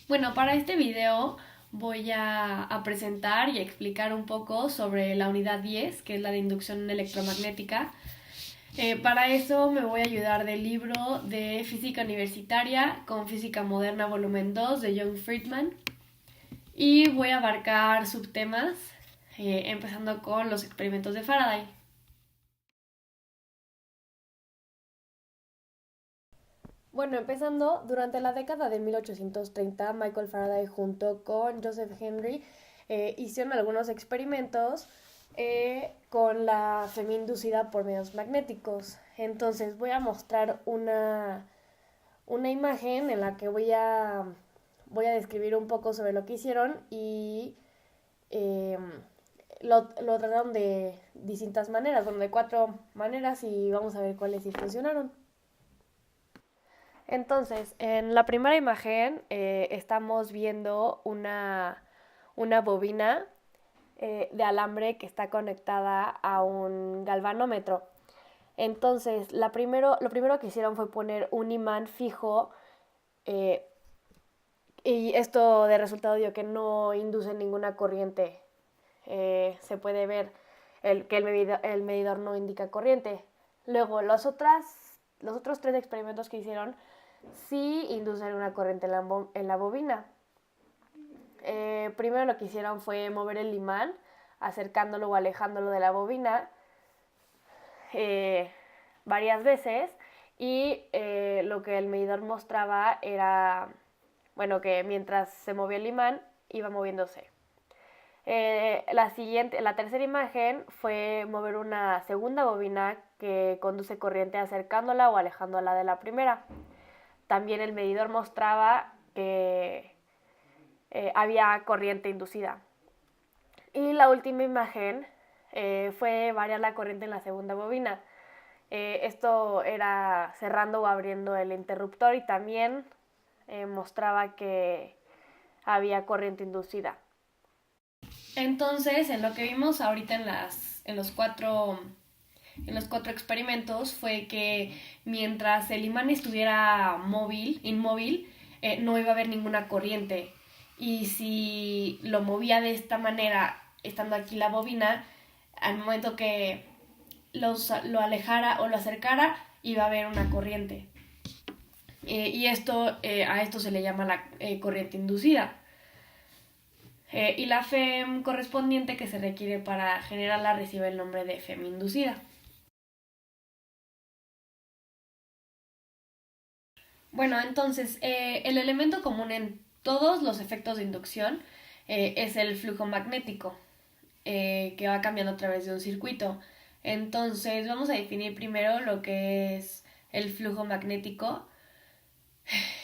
Bueno, para este video voy a presentar y explicar un poco sobre la unidad 10, que es la de inducción electromagnética. Para eso me voy a ayudar del libro de Física Universitaria con Física Moderna volumen 2 de John Friedman. Y voy a abarcar subtemas, empezando con los experimentos de Faraday. Bueno, empezando, durante la década de 1830, Michael Faraday junto con Joseph Henry hicieron algunos experimentos con la inducida por medios magnéticos. Entonces voy a mostrar una imagen en la que voy a describir un poco sobre lo que hicieron y eh, lo trataron de distintas maneras, bueno, de 4 maneras, y vamos a ver cuáles sí funcionaron. Entonces, en la primera imagen estamos viendo una bobina de alambre que está conectada a un galvanómetro. Entonces, lo primero que hicieron fue poner un imán fijo, eh, y esto de resultado dio que no induce ninguna corriente. Se puede ver que el medidor no indica corriente. Luego, los otros 3 experimentos que hicieron sí inducen una corriente en la bobina. Primero lo que hicieron fue mover el imán, acercándolo o alejándolo de la bobina varias veces, y lo que el medidor mostraba era, bueno, que mientras se movía el imán iba moviéndose. La tercera imagen fue mover una segunda bobina que conduce corriente acercándola o alejándola de la primera. También el medidor mostraba que había corriente inducida. Y la última imagen fue variar la corriente en la segunda bobina. Esto era cerrando o abriendo el interruptor, y también mostraba que había corriente inducida. Entonces, en lo que vimos ahorita en los cuatro experimentos fue que mientras el imán estuviera inmóvil, no iba a haber ninguna corriente. Y si lo movía de esta manera, estando aquí la bobina, al momento que lo alejara o lo acercara, iba a haber una corriente. Y a esto se le llama la corriente inducida. Y la FEM correspondiente que se requiere para generarla recibe el nombre de FEM inducida. Bueno, entonces, el elemento común en todos los efectos de inducción es el flujo magnético, que va cambiando a través de un circuito. Entonces, vamos a definir primero lo que es el flujo magnético.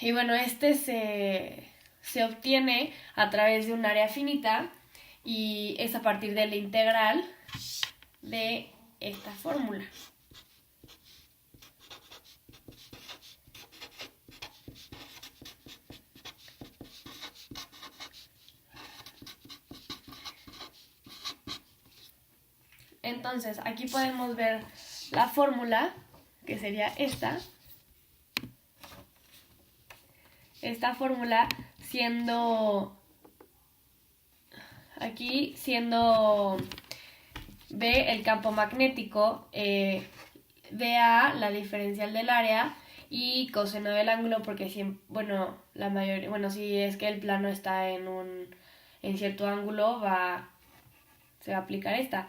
Y bueno, se obtiene a través de un área finita, y es a partir de la integral de esta fórmula. Entonces, aquí podemos ver la fórmula, que sería esta fórmula siendo B el campo magnético, dA la diferencial del área, y coseno del ángulo, porque si es que el plano está en cierto ángulo, se va a aplicar esta.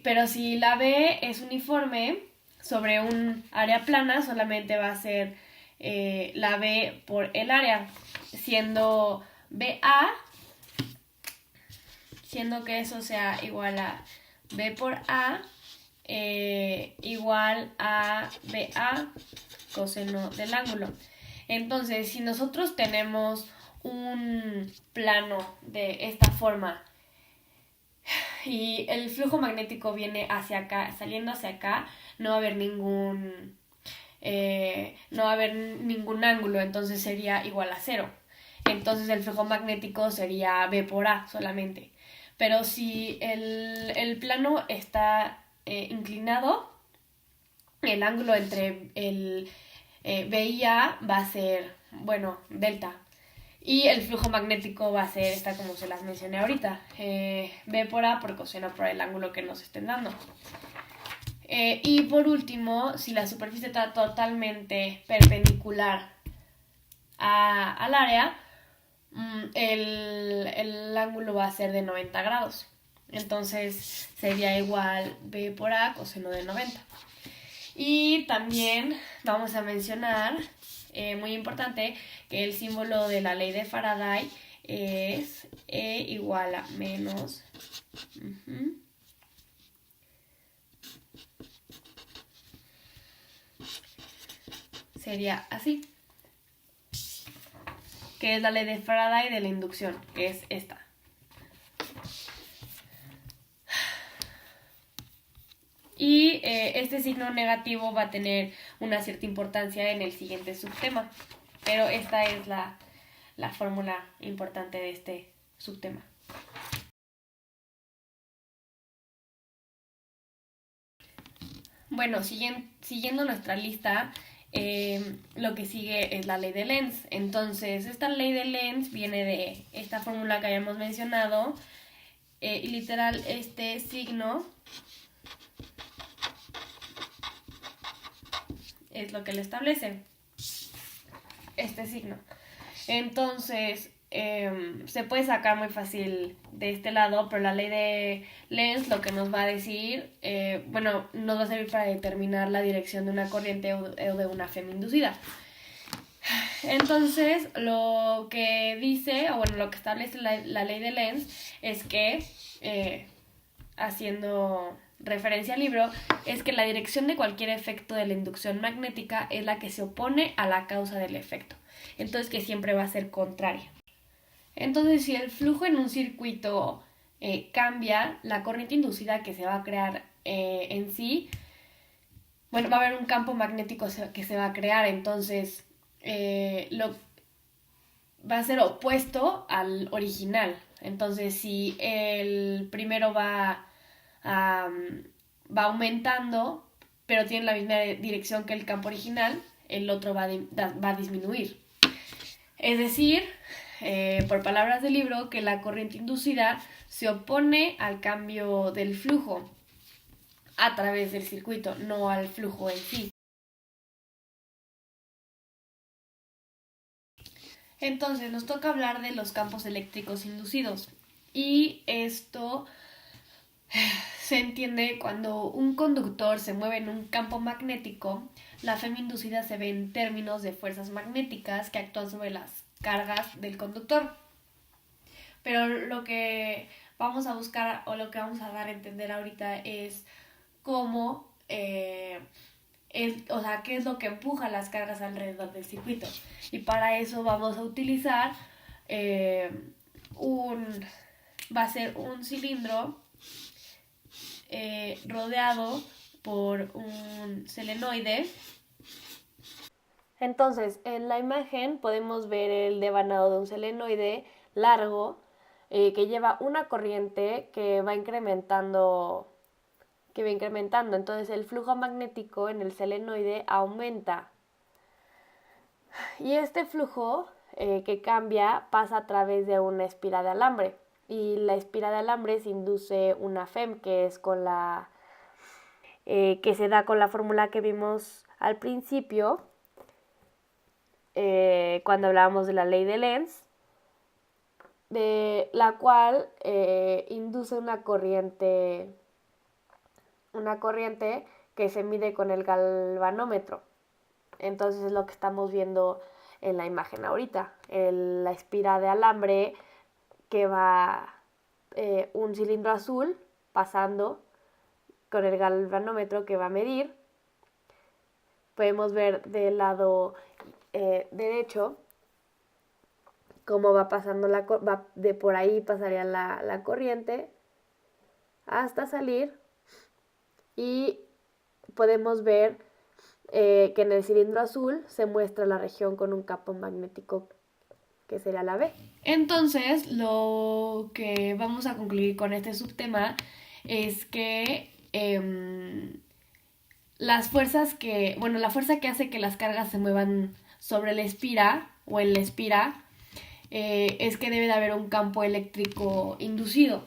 Pero si la B es uniforme sobre un área plana, solamente va a ser la B por el área, siendo BA, siendo que eso sea igual a B por A igual a BA coseno del ángulo. Entonces, si nosotros tenemos un plano de esta forma y el flujo magnético viene hacia acá, saliendo hacia acá, no va a haber ningún ángulo, entonces sería igual a 0. Entonces el flujo magnético sería B por A solamente. Pero si el plano está inclinado, el ángulo entre el B y A va a ser, delta. Y el flujo magnético va a ser esta como se las mencioné ahorita. B por A proporciona por el ángulo que nos estén dando. Y por último, si la superficie está totalmente perpendicular al área, el ángulo va a ser de 90 grados. Entonces sería igual B por A coseno de 90. Y también vamos a mencionar, muy importante, que el símbolo de la ley de Faraday es E igual a menos sería así, que es la ley de Faraday de la inducción, que es esta. Y este signo negativo va a tener una cierta importancia en el siguiente subtema, pero esta es la fórmula importante de este subtema. Bueno, siguiendo nuestra lista, lo que sigue es la ley de Lenz. Entonces, esta ley de Lenz viene de esta fórmula que habíamos mencionado, y literal este signo es lo que le establece, este signo. Entonces, se puede sacar muy fácil de este lado, pero la ley de Lenz lo que nos va a decir, nos va a servir para determinar la dirección de una corriente o de una FEM inducida. Entonces, lo que dice, lo que establece la ley de Lenz es que, haciendo referencia al libro, es que la dirección de cualquier efecto de la inducción magnética es la que se opone a la causa del efecto. Entonces, que siempre va a ser contraria. Entonces, si el flujo en un circuito cambia, la corriente inducida que se va a crear en sí, va a haber un campo magnético que se va a crear. Entonces, va a ser opuesto al original. Entonces, si el primero va aumentando, pero tiene la misma dirección que el campo original, el otro va a disminuir. Es decir, por palabras del libro, que la corriente inducida se opone al cambio del flujo a través del circuito, no al flujo en sí. Entonces, nos toca hablar de los campos eléctricos inducidos. Y esto se entiende cuando un conductor se mueve en un campo magnético, la FEM inducida se ve en términos de fuerzas magnéticas que actúan sobre las cargas del conductor. Pero lo que vamos a buscar o lo que vamos a dar a entender ahorita es cómo, qué es lo que empuja las cargas alrededor del circuito. Y para eso vamos a utilizar va a ser un cilindro rodeado por un solenoide. Entonces, en la imagen podemos ver el devanado de un solenoide largo que lleva una corriente que va incrementando. Entonces, el flujo magnético en el solenoide aumenta. Y este flujo que cambia pasa a través de una espira de alambre. Y la espira de alambre se induce una FEM, que es con que se da con la fórmula que vimos al principio, cuando hablábamos de la ley de Lenz, de la cual induce una corriente que se mide con el galvanómetro. Entonces es lo que estamos viendo en la imagen ahorita, la espira de alambre que va un cilindro azul pasando con el galvanómetro que va a medir. Podemos ver del lado derecho cómo va pasando de por ahí pasaría la corriente hasta salir, y podemos ver que en el cilindro azul se muestra la región con un campo magnético que sería la B. Entonces, lo que vamos a concluir con este subtema es que la fuerza que hace que las cargas se muevan sobre la espira o en la espira es que debe de haber un campo eléctrico inducido,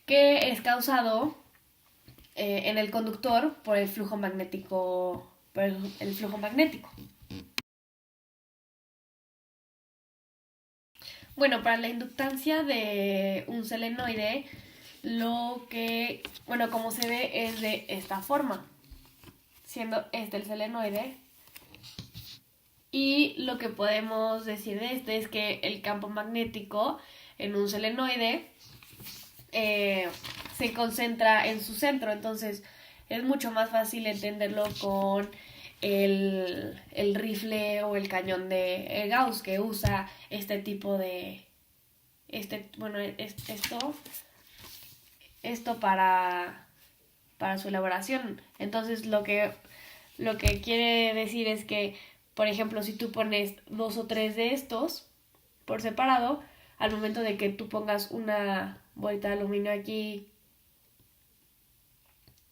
que es causado en el conductor por el flujo magnético. Bueno, para la inductancia de un selenoide, como se ve es de esta forma, siendo este el selenoide. Y lo que podemos decir de este es que el campo magnético en un selenoide se concentra en su centro, entonces es mucho más fácil entenderlo con el rifle o el cañón de Gauss, que usa este tipo de esto para su elaboración. Entonces lo que quiere decir es que, por ejemplo, si tú pones 2 o 3 de estos por separado, al momento de que tú pongas una bolita de aluminio aquí,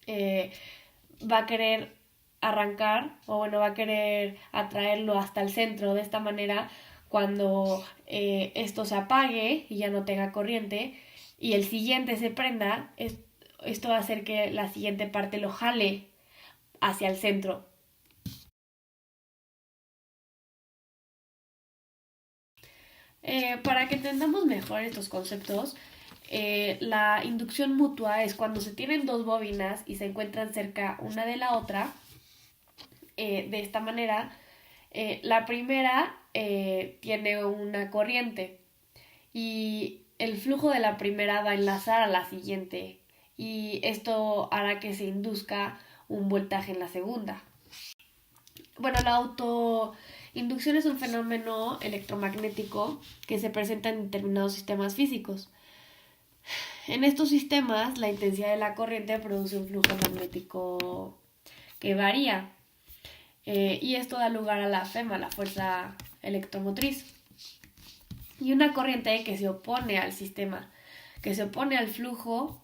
va a querer arrancar, va a querer atraerlo hasta el centro. De esta manera, cuando esto se apague y ya no tenga corriente y el siguiente se prenda, esto va a hacer que la siguiente parte lo jale hacia el centro. Para que entendamos mejor estos conceptos, la inducción mutua es cuando se tienen dos bobinas y se encuentran cerca una de la otra. De esta manera, la primera tiene una corriente y el flujo de la primera va a enlazar a la siguiente, y esto hará que se induzca un voltaje en la segunda. Bueno, la autoinducción es un fenómeno electromagnético que se presenta en determinados sistemas físicos. En estos sistemas, la intensidad de la corriente produce un flujo magnético que varía, y esto da lugar a la FEMA, la fuerza electromotriz, y una corriente que se opone al sistema, que se opone al flujo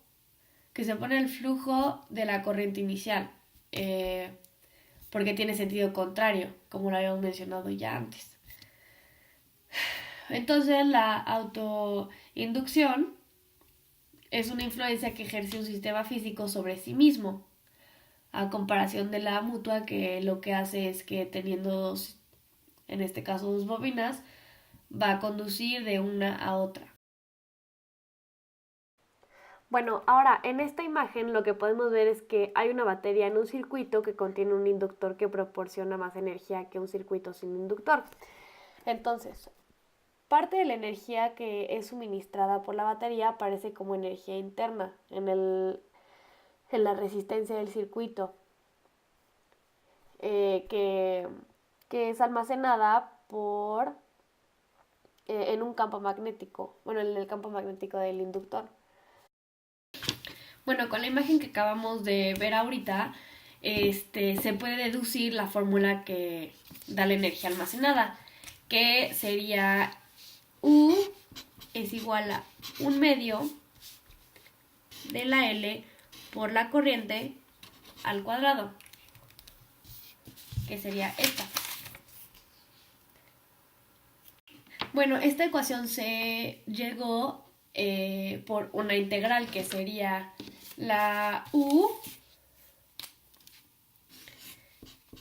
de la corriente inicial, porque tiene sentido contrario, como lo habíamos mencionado ya antes. Entonces, la autoinducción es una influencia que ejerce un sistema físico sobre sí mismo, a comparación de la mutua, que lo que hace es que, teniendo en este caso dos bobinas, va a conducir de una a otra. Bueno, ahora en esta imagen lo que podemos ver es que hay una batería en un circuito que contiene un inductor que proporciona más energía que un circuito sin inductor. Entonces, parte de la energía que es suministrada por la batería aparece como energía interna en la resistencia del circuito, que es almacenada en un campo magnético, en el campo magnético del inductor. Bueno, con la imagen que acabamos de ver ahorita, se puede deducir la fórmula que da la energía almacenada, que sería U es igual a 1/2 de la L por la corriente al cuadrado, que sería esta. Bueno, esta ecuación se llegó por una integral, que sería la U,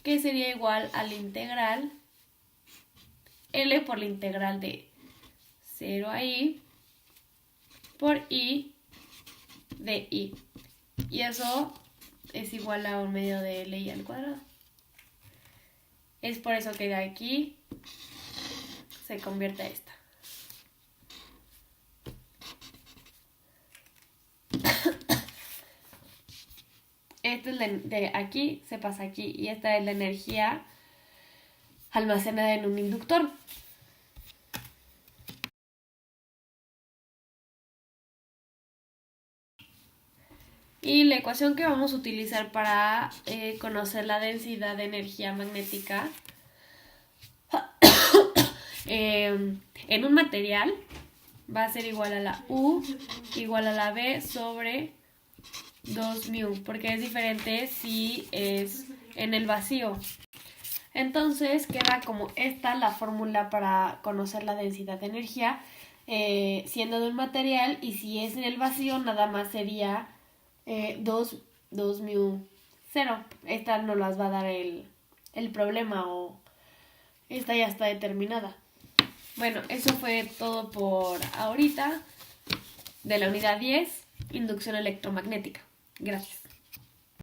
que sería igual a la integral L por la integral de 0 a I por I de I. Y eso es igual a 1/2 de L al cuadrado. Es por eso que de aquí se convierte a esta. Esta es de aquí, se pasa aquí, y esta es la energía almacenada en un inductor. Y la ecuación que vamos a utilizar para conocer la densidad de energía magnética en un material va a ser igual a la U igual a la B sobre 2 mu, porque es diferente si es en el vacío. Entonces queda como esta la fórmula para conocer la densidad de energía, siendo de un material, y si es en el vacío nada más sería 2 mu 0. Esta no las va a dar el problema, o esta ya está determinada. Bueno, eso fue todo por ahorita de la unidad 10, inducción electromagnética. Gracias.